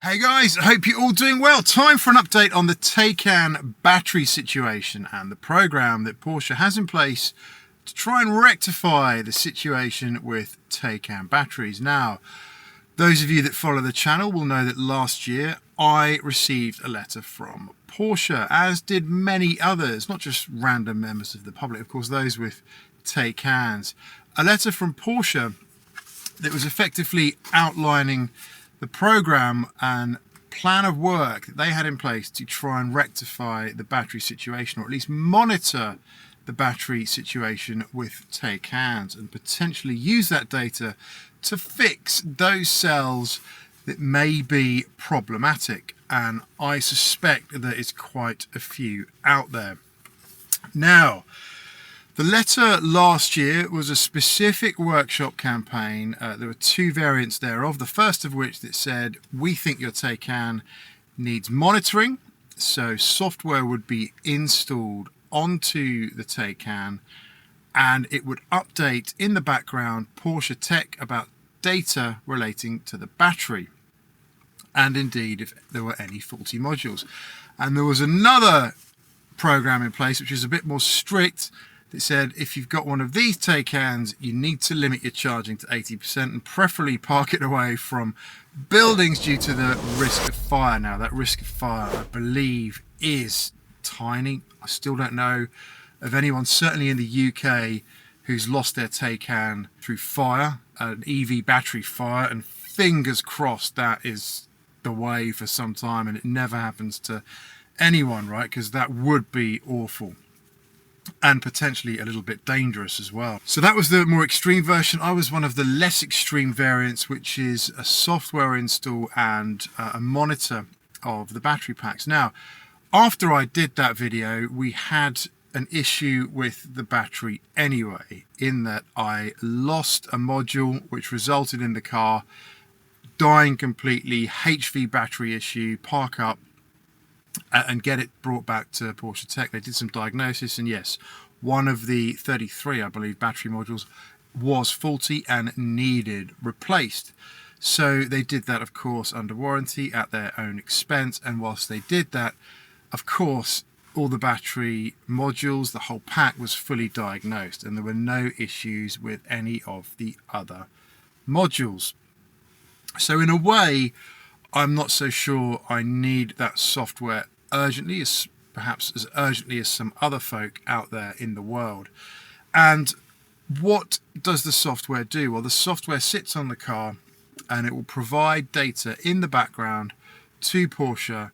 Hey guys, I hope you're all doing well. Time for an update on the Taycan battery situation and the program that Porsche has in place to try and rectify the situation with Taycan batteries. Now, those of you that follow the channel will know that last year I received a letter from Porsche, as did many others, not just random members of the public, of course, those with Taycans. A letter from Porsche that was effectively outlining the program and plan of work that they had in place to try and rectify the battery situation, or at least monitor the battery situation with Taycans and potentially use that data to fix those cells that may be problematic. And I suspect that it's quite a few out there. Now, the letter last year was a specific workshop campaign. There were two variants thereof. The first of which that said, we think your Taycan needs monitoring. So software would be installed onto the Taycan and it would update in the background Porsche tech about data relating to the battery. And indeed, if there were any faulty modules. And there was another program in place, which is a bit more strict, that said if you've got one of these Taycans, you need to limit your charging to 80% and preferably park it away from buildings due to the risk of fire. Now, that risk of fire, I believe, is tiny. I still don't know of anyone, certainly in the UK, who's lost their Taycan through fire, an EV battery fire, and fingers crossed that is the way for some time and it never happens to anyone, right? Because that would be awful and potentially a little bit dangerous as well. So that was the more extreme version. I was one of the less extreme variants, which is a software install and a monitor of the battery packs. Now, after I did that video, we had an issue with the battery anyway, in that I lost a module which resulted in the car dying completely, HV battery issue, park up, and get it brought back to Porsche Tech. They did some diagnosis, and yes, one of the 33, I believe, battery modules was faulty and needed replaced. So they did that, of course, under warranty at their own expense. And whilst they did that, of course, all the battery modules, the whole pack was fully diagnosed, and there were no issues with any of the other modules. So in a way, I'm not so sure I need that software urgently, perhaps as urgently as some other folk out there in the world. And what does the software do? Well, the software sits on the car and it will provide data in the background to Porsche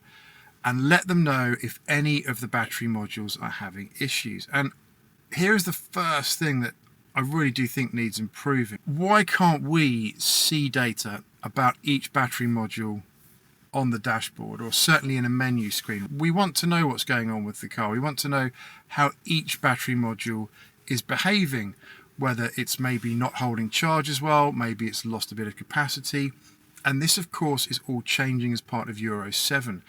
and let them know if any of the battery modules are having issues. And here's the first thing that I really do think needs improving. Why can't we see data about each battery module on the dashboard, or certainly in a menu screen? We want to know what's going on with the car. We want to know how each battery module is behaving, whether it's maybe not holding charge as well, maybe it's lost a bit of capacity. And this, of course, is all changing as part of Euro 7.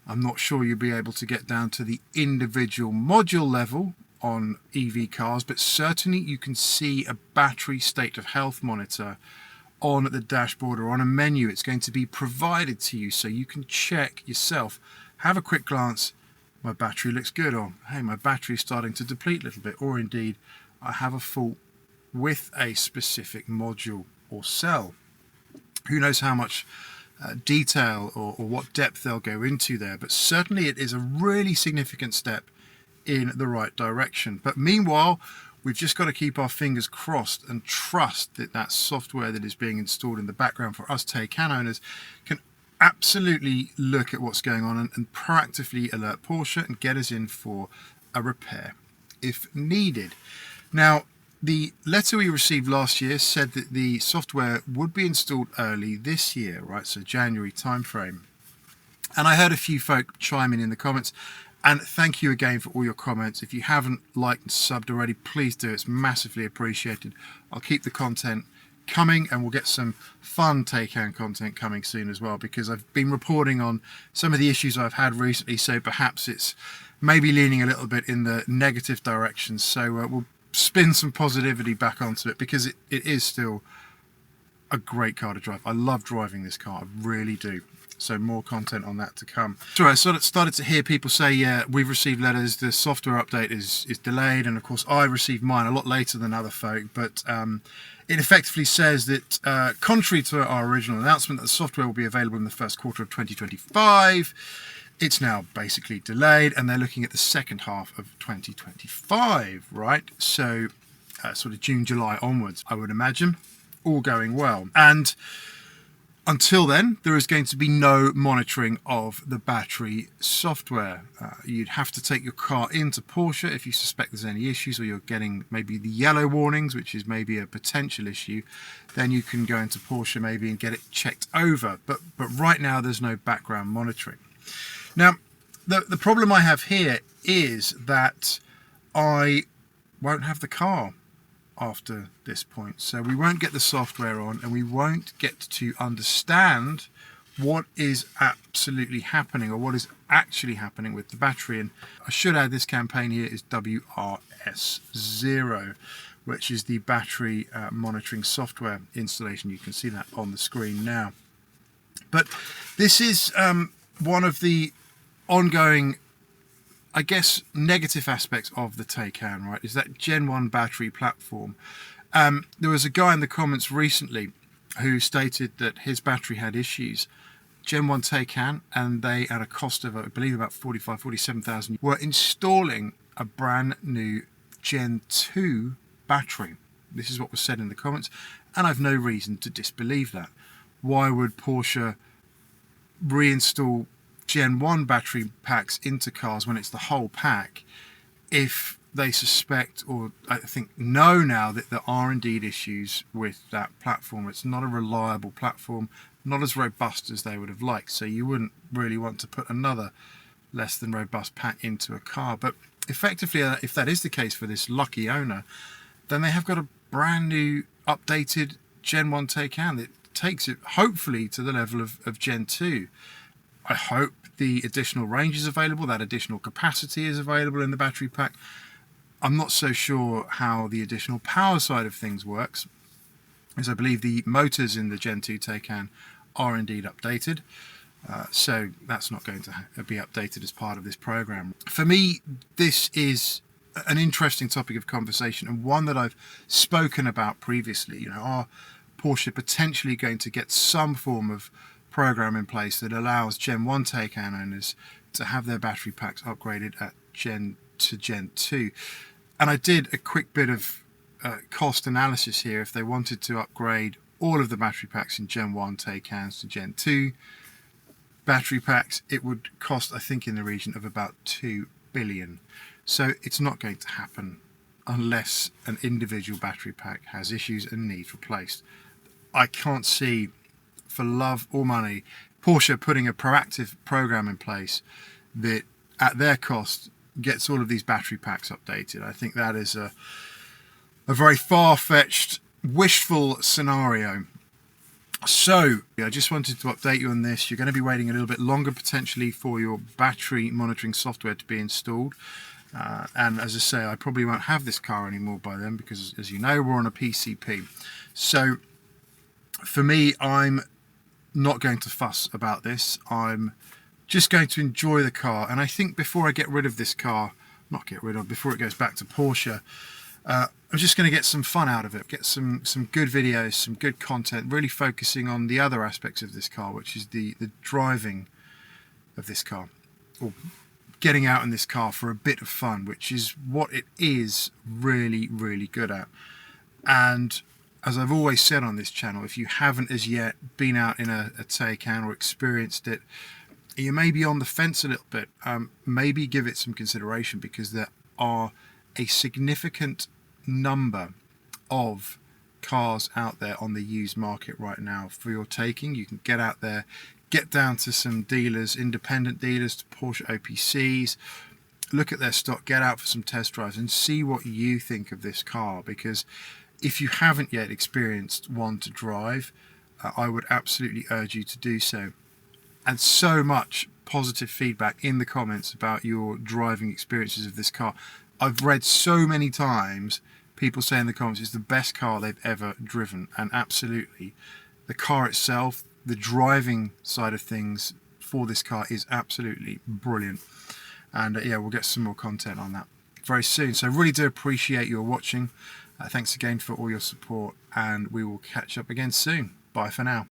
I'm not sure you'll be able to get down to the individual module level on EV cars, but certainly you can see a battery state of health monitor on the dashboard or on a menu. It's going to be provided to you so you can check yourself, have a quick glance, my battery looks good, or hey, my battery is starting to deplete a little bit, or indeed I have a fault with a specific module or cell. Who knows how much detail or what depth they'll go into there, but certainly it is a really significant step in the right direction. But meanwhile, we've just got to keep our fingers crossed and trust that that software that is being installed in the background for us Taycan owners can absolutely look at what's going on and proactively alert Porsche and get us in for a repair if needed. Now, the letter we received last year said that the software would be installed early this year, right? So January timeframe. And I heard a few folk chime in the comments. And thank you again for all your comments. If you haven't liked and subbed already, please do. It's massively appreciated. I'll keep the content coming and we'll get some fun Taycan content coming soon as well, because I've been reporting on some of the issues I've had recently, so perhaps it's maybe leaning a little bit in the negative direction. So we'll spin some positivity back onto it, because it is still a great car to drive. I love driving this car, I really do. So more content on that to come. So I started to hear people say, yeah, we've received letters, the software update is delayed, and of course I received mine a lot later than other folk, but it effectively says that contrary to our original announcement that the software will be available in the first quarter of 2025, it's now basically delayed, and they're looking at the second half of 2025, right? So sort of June, July onwards, I would imagine, all going well. And until then, there is going to be no monitoring of the battery software. You'd have to take your car into Porsche if you suspect there's any issues, or you're getting maybe the yellow warnings, which is maybe a potential issue. Then you can go into Porsche maybe and get it checked over. But right now, there's no background monitoring. Now, the problem I have here is that I won't have the car after this point, so we won't get the software on, and we won't get to understand what is absolutely happening, or what is actually happening with the battery. And I should add, this campaign here is WRS0, which is the battery monitoring software installation. You can see that on the screen now. But this is one of the ongoing, I guess, negative aspects of the Taycan, right, is that Gen 1 battery platform. There was a guy in the comments recently who stated that his battery had issues. Gen 1 Taycan, and they, at a cost of, I believe, about 47,000, were installing a brand new Gen 2 battery. This is what was said in the comments, and I've no reason to disbelieve that. Why would Porsche reinstall Gen 1 battery packs into cars when it's the whole pack, if they suspect, or I think know now, that there are indeed issues with that platform? It's not a reliable platform, not as robust as they would have liked, so you wouldn't really want to put another less than robust pack into a car. But effectively, if that is the case for this lucky owner, then they have got a brand new updated Gen 1 Taycan that takes it hopefully to the level of Gen 2. I hope the additional range is available, that additional capacity is available in the battery pack. I'm not so sure how the additional power side of things works, as I believe the motors in the Gen 2 Taycan are indeed updated. So that's not going to be updated as part of this program. For me, this is an interesting topic of conversation, and one that I've spoken about previously. You know, are Porsche potentially going to get some form of program in place that allows Gen 1 Taycan owners to have their battery packs upgraded at Gen 2? And I did a quick bit of cost analysis here. If they wanted to upgrade all of the battery packs in Gen 1 Taycans to Gen 2 battery packs, it would cost, I think, in the region of about 2 billion. So it's not going to happen unless an individual battery pack has issues and needs replaced. I can't see, for love or money, Porsche putting a proactive program in place that at their cost gets all of these battery packs updated. I think that is a very far-fetched, wishful scenario. So I just wanted to update you on this. You're going to be waiting a little bit longer potentially for your battery monitoring software to be installed. And as I say, I probably won't have this car anymore by then, because as you know, we're on a PCP. So for me, I'm not going to fuss about this. I'm just going to enjoy the car. And I think before I get rid of this car, before it goes back to Porsche, I'm just going to get some fun out of it, get some good videos, some good content, really focusing on the other aspects of this car, which is the driving of this car, or getting out in this car for a bit of fun, which is what it is really, really good at. And as I've always said on this channel, if you haven't as yet been out in a Taycan or experienced it, you may be on the fence a little bit. Maybe give it some consideration, because there are a significant number of cars out there on the used market right now for your taking. You can get out there, get down to some dealers, independent dealers, to Porsche OPCs, look at their stock, get out for some test drives and see what you think of this car. Because if you haven't yet experienced one to drive, I would absolutely urge you to do so. And so much positive feedback in the comments about your driving experiences of this car. I've read so many times people say in the comments it's the best car they've ever driven, and absolutely the car itself, the driving side of things for this car is absolutely brilliant. And yeah, we'll get some more content on that very soon. So I really do appreciate your watching. Thanks again for all your support, and we will catch up again soon. Bye for now.